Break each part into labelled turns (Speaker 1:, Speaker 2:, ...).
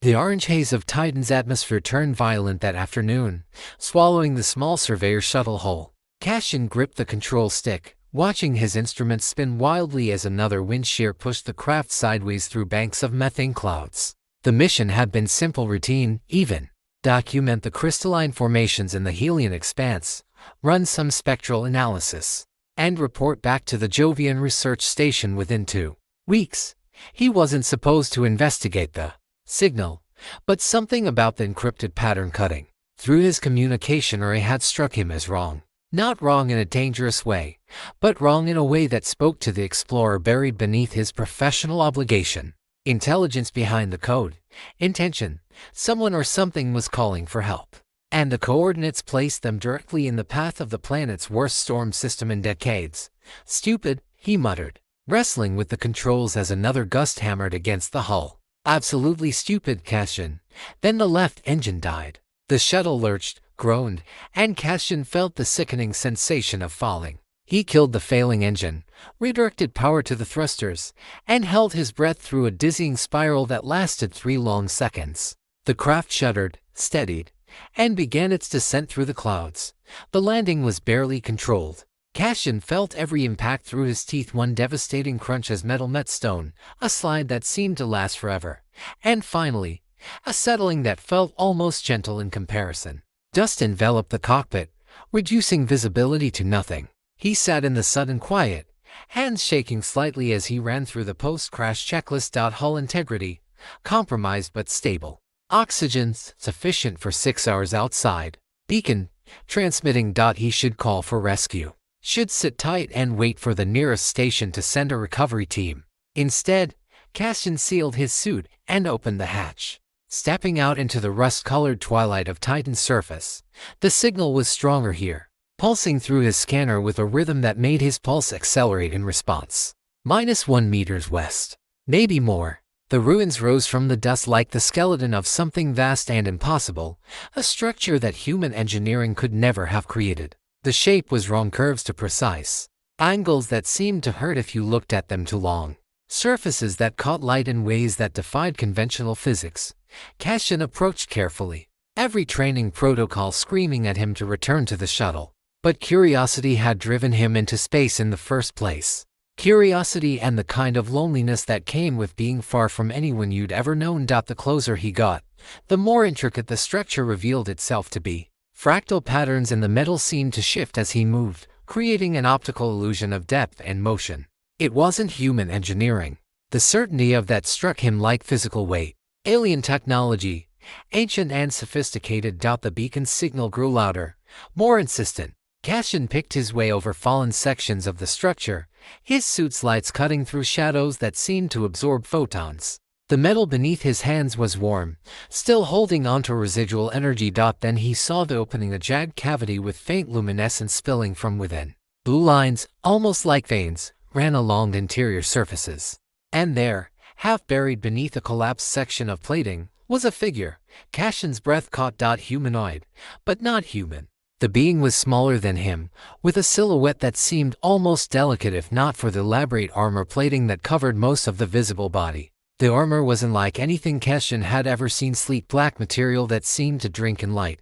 Speaker 1: The orange haze of Titan's atmosphere turned violent that afternoon, swallowing the small surveyor shuttle hull. Cassian gripped the control stick, watching his instruments spin wildly as another wind shear pushed the craft sideways through banks of methane clouds. The mission had been simple routine, even. Document the crystalline formations in the Helian expanse, run some spectral analysis, and report back to the Jovian research station within 2 weeks. He wasn't supposed to investigate the signal, but something about the encrypted pattern cutting through his communication array had struck him as wrong. Not wrong in a dangerous way, but wrong in a way that spoke to the explorer buried beneath his professional obligation. Intelligence behind the code, intention, someone or something was calling for help. And the coordinates placed them directly in the path of the planet's worst storm system in decades. Stupid, he muttered, wrestling with the controls as another gust hammered against the hull. Absolutely stupid, Cassian. Then the left engine died. The shuttle lurched, groaned, and Cassian felt the sickening sensation of falling. He killed the failing engine, redirected power to the thrusters, and held his breath through a dizzying spiral that lasted 3 long seconds. The craft shuddered, steadied, and began its descent through the clouds. The landing was barely controlled. Cassian felt every impact through his teeth, one devastating crunch as metal met stone, a slide that seemed to last forever, and finally, a settling that felt almost gentle in comparison. Dust enveloped the cockpit, reducing visibility to nothing. He sat in the sudden quiet, hands shaking slightly as he ran through the post-crash checklist. Hull integrity, compromised but stable. Oxygen, sufficient for 6 hours outside. Beacon, transmitting. He should call for rescue. Should sit tight and wait for the nearest station to send a recovery team. Instead, Cassian sealed his suit and opened the hatch. Stepping out into the rust-colored twilight of Titan's surface, the signal was stronger here, pulsing through his scanner with a rhythm that made his pulse accelerate in response. -1 meters west. Maybe more. The ruins rose from the dust like the skeleton of something vast and impossible, a structure that human engineering could never have created. The shape was wrong, curves too precise, angles that seemed to hurt if you looked at them too long, surfaces that caught light in ways that defied conventional physics. Cassian approached carefully, every training protocol screaming at him to return to the shuttle. But curiosity had driven him into space in the first place. Curiosity and the kind of loneliness that came with being far from anyone you'd ever known. The closer he got, the more intricate the structure revealed itself to be. Fractal patterns in the metal seemed to shift as he moved, creating an optical illusion of depth and motion. It wasn't human engineering. The certainty of that struck him like physical weight. Alien technology, ancient and sophisticated. The beacon's signal grew louder, more insistent. Cassian picked his way over fallen sections of the structure, his suit's lights cutting through shadows that seemed to absorb photons. The metal beneath his hands was warm, still holding onto residual energy. Then he saw the opening, a jagged cavity with faint luminescence spilling from within. Blue lines, almost like veins, ran along the interior surfaces. And there, half buried beneath a collapsed section of plating, was a figure. Cassian's breath caught. Humanoid, but not human. The being was smaller than him, with a silhouette that seemed almost delicate if not for the elaborate armor plating that covered most of the visible body. The armor wasn't like anything Cassian had ever seen, sleek black material that seemed to drink in light,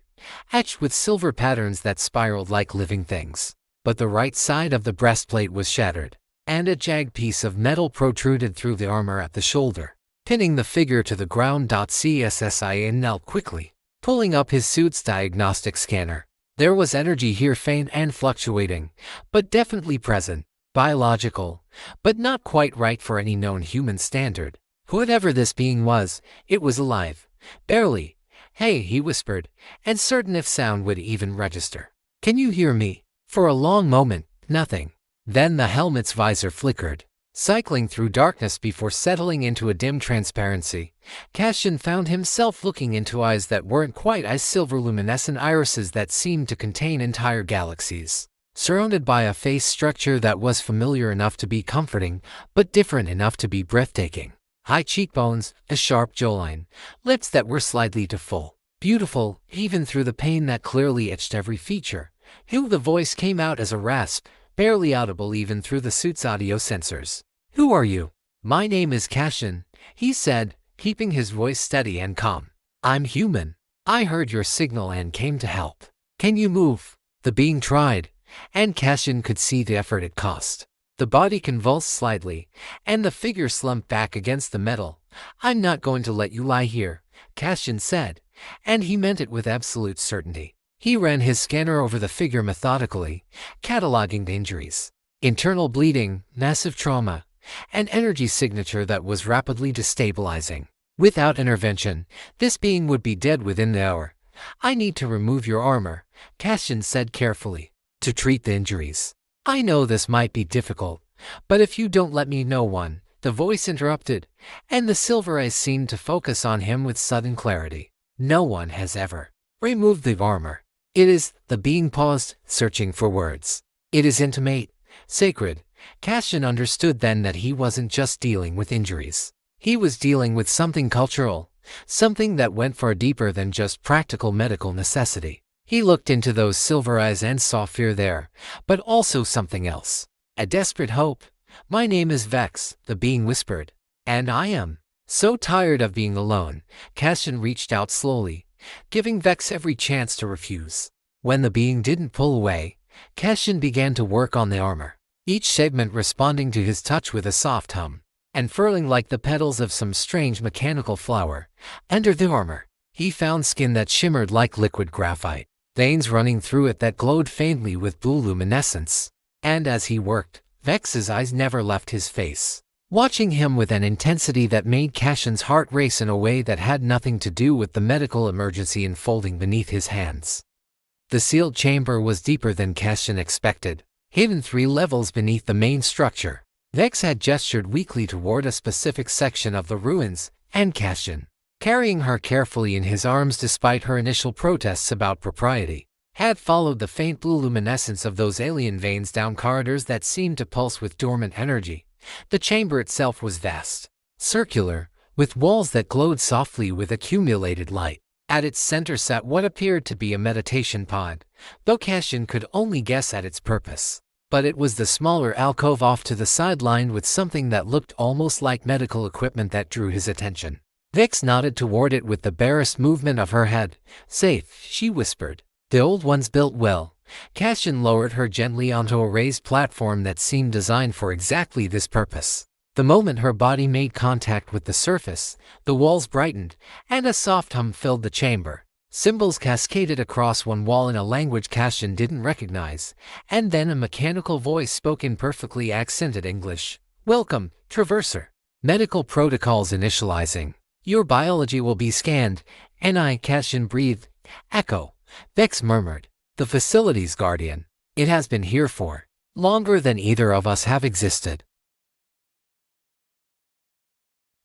Speaker 1: etched with silver patterns that spiraled like living things. But the right side of the breastplate was shattered, and a jagged piece of metal protruded through the armor at the shoulder, pinning the figure to the ground. Cassian knelt quickly, pulling up his suit's diagnostic scanner. There was energy here, faint and fluctuating, but definitely present. Biological, but not quite right for any known human standard. Whatever this being was, it was alive. Barely. "Hey," he whispered, uncertain if sound would even register. "Can you hear me?" For a long moment, nothing. Then the helmet's visor flickered, cycling through darkness before settling into a dim transparency. Cassian found himself looking into eyes that weren't quite eyes, silver luminescent irises that seemed to contain entire galaxies, surrounded by a face structure that was familiar enough to be comforting, but different enough to be breathtaking. High cheekbones, a sharp jawline, lips that were slightly too full. Beautiful, even through the pain that clearly etched every feature. The voice came out as a rasp, barely audible even through the suit's audio sensors. "Who are you?" "My name is Cassian," he said, keeping his voice steady and calm. "I'm human. I heard your signal and came to help. Can you move?" The being tried, and Cassian could see the effort it cost. The body convulsed slightly, and the figure slumped back against the metal. "I'm not going to let you lie here," Cassian said, and he meant it with absolute certainty. He ran his scanner over the figure methodically, cataloging the injuries. Internal bleeding, massive trauma, an energy signature that was rapidly destabilizing. Without intervention, this being would be dead within the hour. "I need to remove your armor," Cassian said carefully, "to treat the injuries. I know this might be difficult, but if you don't let me know one," the voice interrupted, and the silver eyes seemed to focus on him with sudden clarity. "No one has ever removed the armor. It is," the being paused, searching for words. "It is intimate, sacred." Cassian understood then that he wasn't just dealing with injuries. He was dealing with something cultural, something that went far deeper than just practical medical necessity. He looked into those silver eyes and saw fear there, but also something else. A desperate hope. "My name is Vex," the being whispered. "And I am so tired of being alone." Cassian reached out slowly, giving Vex every chance to refuse. When the being didn't pull away, Cassian began to work on the armor, each segment responding to his touch with a soft hum, and furling like the petals of some strange mechanical flower. Under the armor, he found skin that shimmered like liquid graphite, veins running through it that glowed faintly with blue luminescence. And as he worked, Vex's eyes never left his face, watching him with an intensity that made Cassian's heart race in a way that had nothing to do with the medical emergency unfolding beneath his hands. The sealed chamber was deeper than Cassian expected, hidden 3 levels beneath the main structure. Vex had gestured weakly toward a specific section of the ruins, and Cassian, carrying her carefully in his arms despite her initial protests about propriety, had followed the faint blue luminescence of those alien veins down corridors that seemed to pulse with dormant energy. The chamber itself was vast, circular, with walls that glowed softly with accumulated light. At its center sat what appeared to be a meditation pod, though Cassian could only guess at its purpose. But it was the smaller alcove off to the side lined with something that looked almost like medical equipment that drew his attention. Vex nodded toward it with the barest movement of her head. "Safe," she whispered. "The old one's built well." Cassian lowered her gently onto a raised platform that seemed designed for exactly this purpose. The moment her body made contact with the surface, the walls brightened, and a soft hum filled the chamber. Symbols cascaded across one wall in a language Cassian didn't recognize, and then a mechanical voice spoke in perfectly accented English. "Welcome, Traverser. Medical protocols initializing. Your biology will be scanned." "And I," Cassian breathed. "Echo," Vex murmured. "The facility's guardian. It has been here for longer than either of us have existed."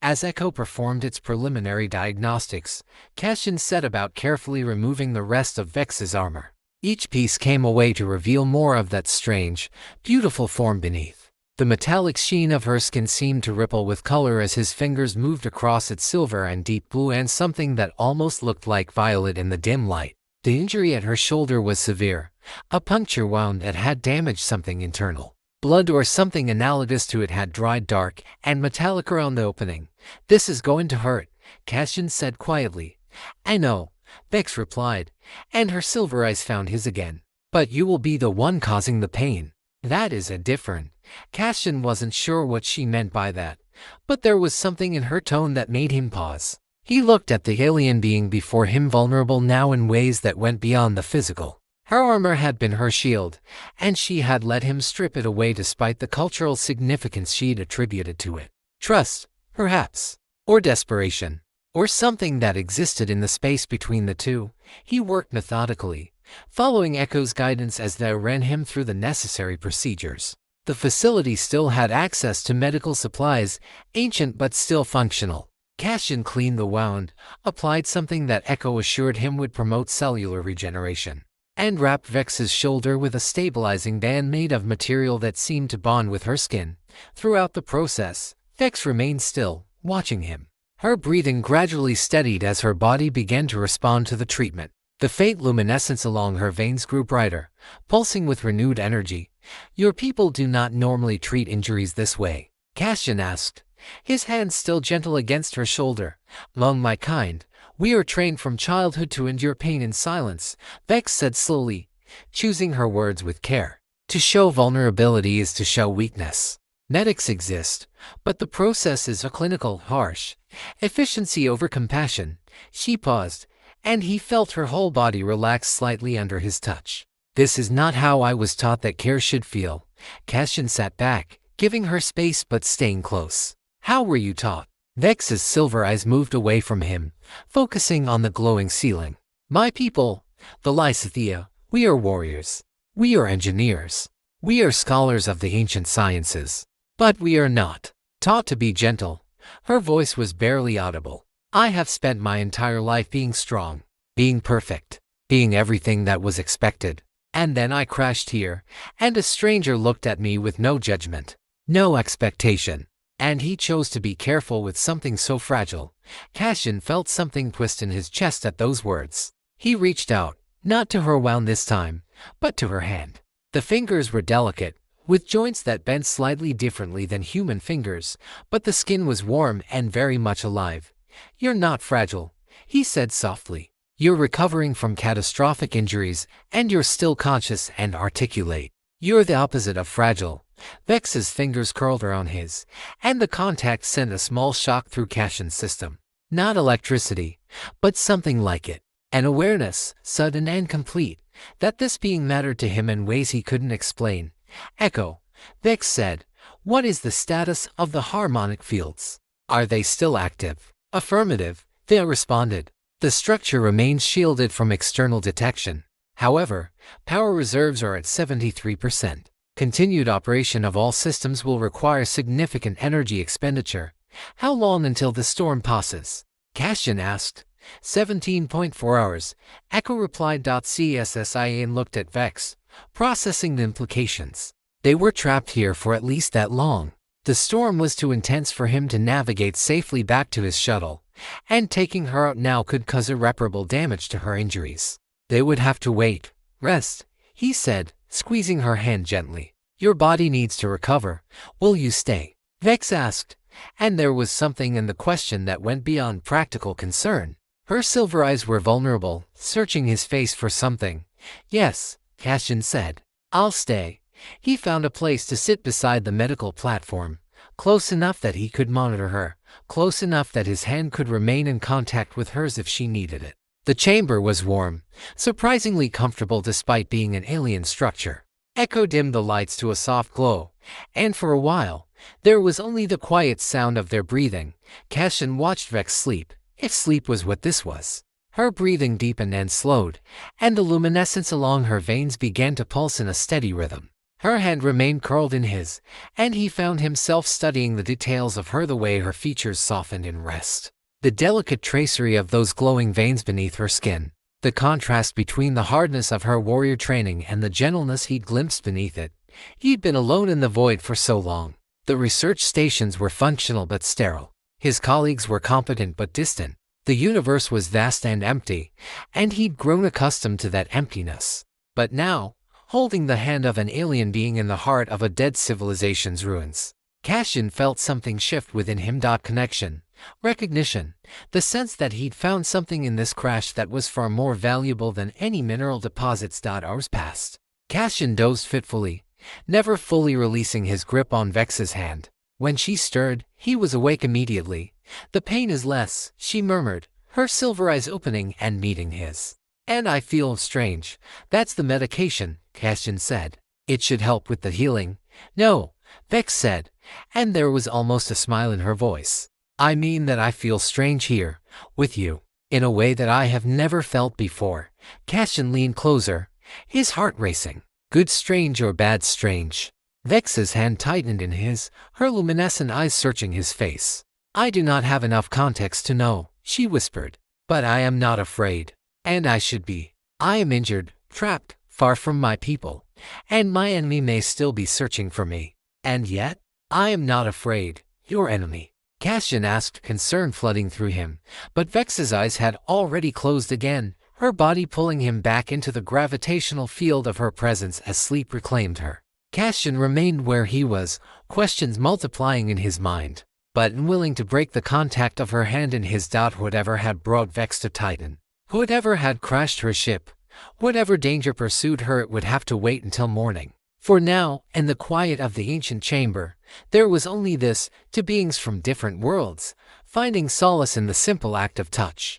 Speaker 1: As Echo performed its preliminary diagnostics, Cassian set about carefully removing the rest of Vex's armor. Each piece came away to reveal more of that strange, beautiful form beneath. The metallic sheen of her skin seemed to ripple with color as his fingers moved across its silver and deep blue and something that almost looked like violet in the dim light. The injury at her shoulder was severe, a puncture wound that had damaged something internal. Blood or something analogous to it had dried dark and metallic around the opening. "This is going to hurt," Cassian said quietly. "I know," Vex replied, and her silver eyes found his again. "But you will be the one causing the pain." "That is a different." Cassian wasn't sure what she meant by that, but there was something in her tone that made him pause. He looked at the alien being before him, vulnerable now in ways that went beyond the physical. Her armor had been her shield, and she had let him strip it away despite the cultural significance she'd attributed to it. Trust, perhaps, or desperation, or something that existed in the space between the two. He worked methodically, following Echo's guidance as they ran him through the necessary procedures. The facility still had access to medical supplies, ancient but still functional. Cassian cleaned the wound, applied something that Echo assured him would promote cellular regeneration, and wrapped Vex's shoulder with a stabilizing band made of material that seemed to bond with her skin. Throughout the process, Vex remained still, watching him. Her breathing gradually steadied as her body began to respond to the treatment. The faint luminescence along her veins grew brighter, pulsing with renewed energy. "Your people do not normally treat injuries this way?" Cassian asked, his hand still gentle against her shoulder. "Among my kind, we are trained from childhood to endure pain in silence," Vex said slowly, choosing her words with care. "To show vulnerability is to show weakness. Medics exist, but the process is a clinical, harsh. Efficiency over compassion." She paused, and he felt her whole body relax slightly under his touch. "This is not how I was taught that care should feel." Cassian sat back, giving her space but staying close. "How were you taught?" Vex's silver eyes moved away from him, focusing on the glowing ceiling. "My people, the Lysithea, we are warriors. We are engineers. We are scholars of the ancient sciences. But we are not taught to be gentle." Her voice was barely audible. "I have spent my entire life being strong, being perfect, being everything that was expected. And then I crashed here, and a stranger looked at me with no judgment, no expectation. And he chose to be careful with something so fragile." Cassian felt something twist in his chest at those words. He reached out, not to her wound this time, but to her hand. The fingers were delicate, with joints that bent slightly differently than human fingers, but the skin was warm and very much alive. "You're not fragile," he said softly. "You're recovering from catastrophic injuries, and you're still conscious and articulate. You're the opposite of fragile." Vex's fingers curled around his, and the contact sent a small shock through Cassian's system. Not electricity, but something like it. An awareness, sudden and complete, that this being mattered to him in ways he couldn't explain. "Echo," Vex said, "what is the status of the harmonic fields? Are they still active?" "Affirmative," they responded. "The structure remains shielded from external detection. However, power reserves are at 73%. Continued operation of all systems will require significant energy expenditure." "How long until the storm passes?" Cassian asked. 17.4 hours, Echo replied. CSSIA and looked at Vex, processing the implications. They were trapped here for at least that long. The storm was too intense for him to navigate safely back to his shuttle, and taking her out now could cause irreparable damage to her injuries. They would have to wait, rest, he said, squeezing her hand gently. "Your body needs to recover. Will you stay?" Vex asked, and there was something in the question that went beyond practical concern. Her silver eyes were vulnerable, searching his face for something. "Yes," Cassian said. "I'll stay." He found a place to sit beside the medical platform, close enough that he could monitor her, close enough that his hand could remain in contact with hers if she needed it. The chamber was warm, surprisingly comfortable despite being an alien structure. Echo dimmed the lights to a soft glow, and for a while, there was only the quiet sound of their breathing. Cassian watched Vex sleep, if sleep was what this was. Her breathing deepened and slowed, and the luminescence along her veins began to pulse in a steady rhythm. Her hand remained curled in his, and he found himself studying the details of her, the way her features softened in rest. The delicate tracery of those glowing veins beneath her skin, the contrast between the hardness of her warrior training and the gentleness he'd glimpsed beneath it. He'd been alone in the void for so long. The research stations were functional but sterile. His colleagues were competent but distant. The universe was vast and empty, and he'd grown accustomed to that emptiness. But now, holding the hand of an alien being in the heart of a dead civilization's ruins, Cassian felt something shift within him. Connection, recognition, the sense that he'd found something in this crash that was far more valuable than any mineral deposits. Hours passed. Cassian dozed fitfully, never fully releasing his grip on Vex's hand. When she stirred, he was awake immediately. "The pain is less," she murmured, her silver eyes opening and meeting his. "And I feel strange." "That's the medication," Cassian said. "It should help with the healing." "No," Vex said, and there was almost a smile in her voice. "I mean that I feel strange here, with you, in a way that I have never felt before." Cassian leaned closer, his heart racing. "Good strange or bad strange?" Vex's hand tightened in his, her luminescent eyes searching his face. "I do not have enough context to know," she whispered. "But I am not afraid. And I should be. I am injured, trapped, far from my people, and my enemy may still be searching for me. And yet, I am not afraid." "Your enemy?" Cassian asked, concern flooding through him, but Vex's eyes had already closed again, her body pulling him back into the gravitational field of her presence as sleep reclaimed her. Cassian remained where he was, questions multiplying in his mind. but unwilling to break the contact of her hand in his. Whatever had brought Vex to Titan, whatever had crashed her ship, whatever danger pursued her, it would have to wait until morning. For now, in the quiet of the ancient chamber, there was only this, two beings from different worlds, finding solace in the simple act of touch.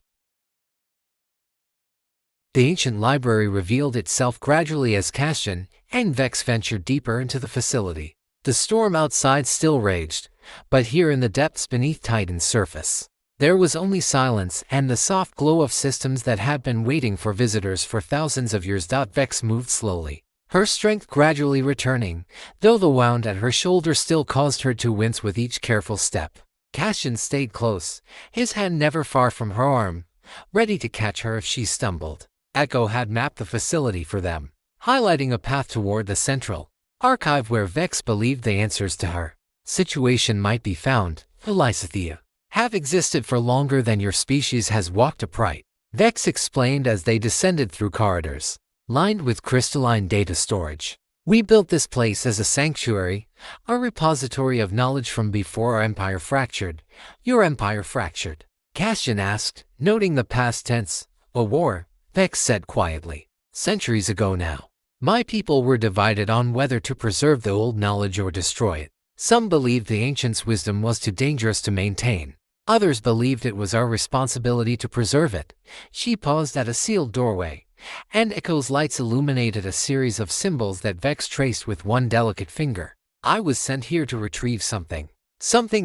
Speaker 1: The ancient library revealed itself gradually as Cassian and Vex ventured deeper into the facility. The storm outside still raged, but here in the depths beneath Titan's surface, there was only silence and the soft glow of systems that had been waiting for visitors for thousands of years. Vex moved slowly, her strength gradually returning, though the wound at her shoulder still caused her to wince with each careful step. Cassian stayed close, his hand never far from her arm, ready to catch her if she stumbled. Echo had mapped the facility for them, highlighting a path toward the central archive where Vex believed the answers to her situation might be found. The Lysithea have existed for longer than your species has walked upright, Vex explained as they descended through corridors lined with crystalline data storage. We built this place as a sanctuary, a repository of knowledge from before our empire fractured. Your empire fractured? Cassian asked, noting the past tense. A war, Vex said quietly. Centuries ago now. My people were divided on whether to preserve the old knowledge or destroy it. Some believed the ancients' wisdom was too dangerous to maintain. Others believed it was our responsibility to preserve it. She paused at a sealed doorway, and Echo's lights illuminated a series of symbols that Vex traced with one delicate finger. I was sent here to retrieve something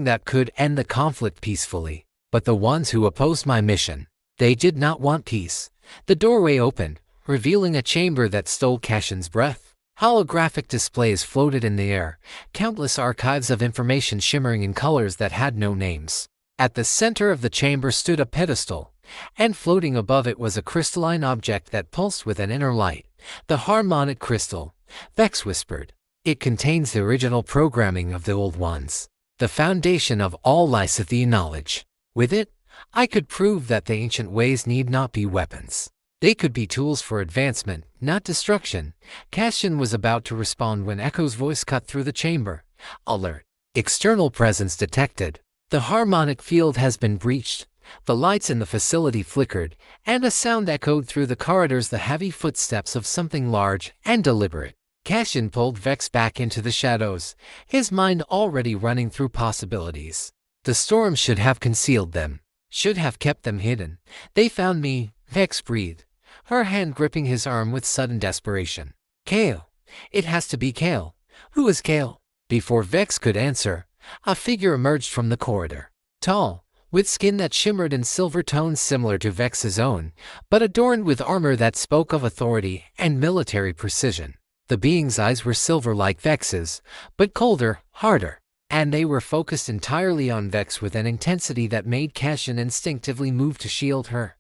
Speaker 1: that could end the conflict peacefully. But the ones who opposed my mission, they did not want peace. The doorway opened, revealing a chamber that stole Cassian's breath. Holographic displays floated in the air, countless archives of information shimmering in colors that had no names. At the center of the chamber stood a pedestal, and floating above it was a crystalline object that pulsed with an inner light. The harmonic crystal, Vex whispered. It contains the original programming of the old ones, the foundation of all Lysithea knowledge. With it, I could prove that the ancient ways need not be weapons. They could be tools for advancement, not destruction. Cassian was about to respond when Echo's voice cut through the chamber. Alert. External presence detected. The harmonic field has been breached. The lights in the facility flickered, and a sound echoed through the corridors, the heavy footsteps of something large and deliberate. Cassian pulled Vex back into the shadows, his mind already running through possibilities. The storm should have concealed them, should have kept them hidden. They found me, Vex breathed, her hand gripping his arm with sudden desperation. Kale. It has to be Kale. Who is Kale? Before Vex could answer, a figure emerged from the corridor. Tall, with skin that shimmered in silver tones similar to Vex's own, but adorned with armor that spoke of authority and military precision. The being's eyes were silver like Vex's, but colder, harder, and they were focused entirely on Vex with an intensity that made Cassian instinctively move to shield her.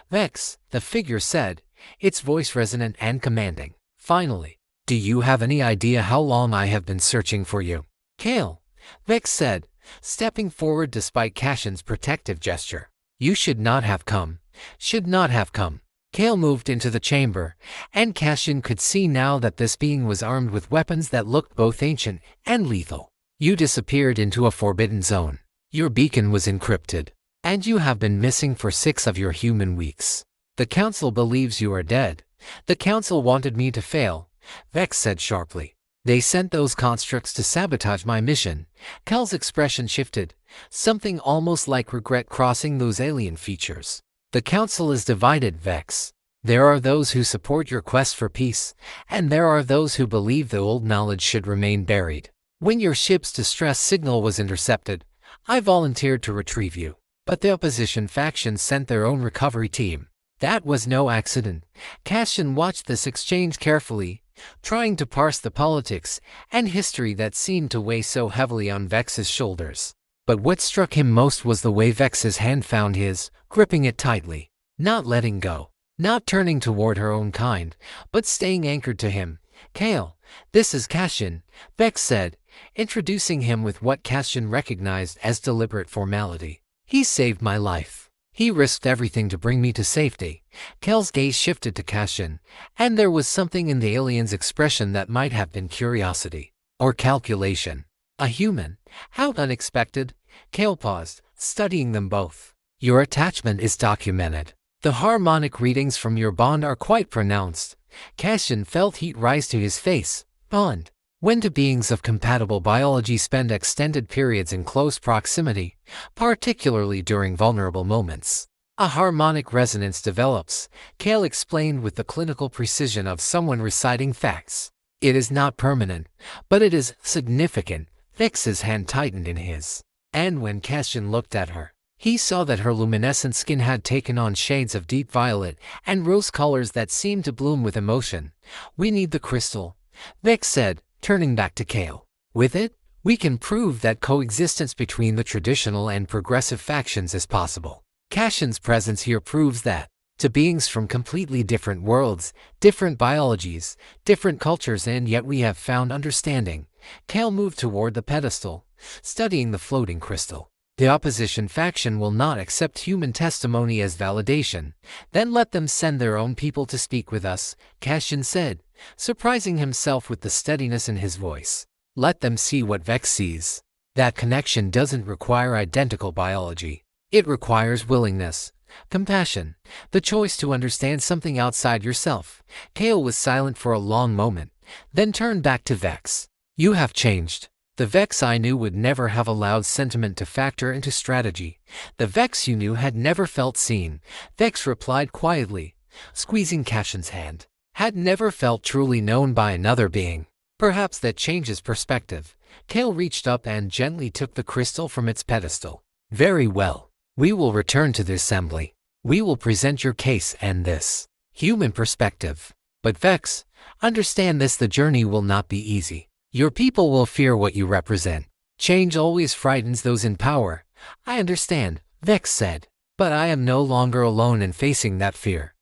Speaker 1: Vex, the figure said, its voice resonant and commanding. Finally, do you have any idea how long I have been searching for you? Kale, Vex said, stepping forward despite Cassian's protective gesture. You should not have come. Should not have come. Kale moved into the chamber, and Cassian could see now that this being was armed with weapons that looked both ancient and lethal. You disappeared into a forbidden zone. Your beacon was encrypted, and you have been missing for 6 of your human weeks. The Council believes you are dead. The Council wanted me to fail, Vex said sharply. They sent those constructs to sabotage my mission. Kale's expression shifted, something almost like regret crossing those alien features. The Council is divided, Vex. There are those who support your quest for peace, and there are those who believe the old knowledge should remain buried. When your ship's distress signal was intercepted, I volunteered to retrieve you. But the opposition faction sent their own recovery team. That was no accident. Cassian watched this exchange carefully, trying to parse the politics and history that seemed to weigh so heavily on Vex's shoulders. But what struck him most was the way Vex's hand found his, gripping it tightly, not letting go, not turning toward her own kind, but staying anchored to him. Kale, this is Cassian, Vex said, introducing him with what Cassian recognized as deliberate formality. He saved my life. He risked everything to bring me to safety. Kale's gaze shifted to Cassian, and there was something in the alien's expression that might have been curiosity or calculation. A human? How unexpected. Kale paused, studying them both. Your attachment is documented. The harmonic readings from your bond are quite pronounced. Cassian felt heat rise to his face. Bond. When two beings of compatible biology spend extended periods in close proximity, particularly during vulnerable moments, a harmonic resonance develops, Kale explained with the clinical precision of someone reciting facts. It is not permanent, but it is significant. Vex's hand tightened in his. And when Cassian looked at her, he saw that her luminescent skin had taken on shades of deep violet and rose colors that seemed to bloom with emotion. We need the crystal, Vex said, turning back to Kale. With it, we can prove that coexistence between the traditional and progressive factions is possible. Cassian's presence here proves that, to beings from completely different worlds, different biologies, different cultures, and yet we have found understanding. Kale moved toward the pedestal, studying the floating crystal. The opposition faction will not accept human testimony as validation. Then let them send their own people to speak with us, Cassian said, surprising himself with the steadiness in his voice. Let them see what Vex sees. That connection doesn't require identical biology. It requires willingness, compassion, the choice to understand something outside yourself. Kale was silent for a long moment, then turned back to Vex. You have changed. The Vex I knew would never have allowed sentiment to factor into strategy. The Vex you knew had never felt seen, Vex replied quietly, squeezing Cassian's hand. Had never felt truly known by another being. Perhaps that changes perspective. Kale reached up and gently took the crystal from its pedestal. Very well. We will return to the assembly. We will present your case and this human perspective. But Vex, understand this: the journey will not be easy. Your people will fear what you represent. Change always frightens those in power. I understand, Vex said. But I am no longer alone in facing that fear.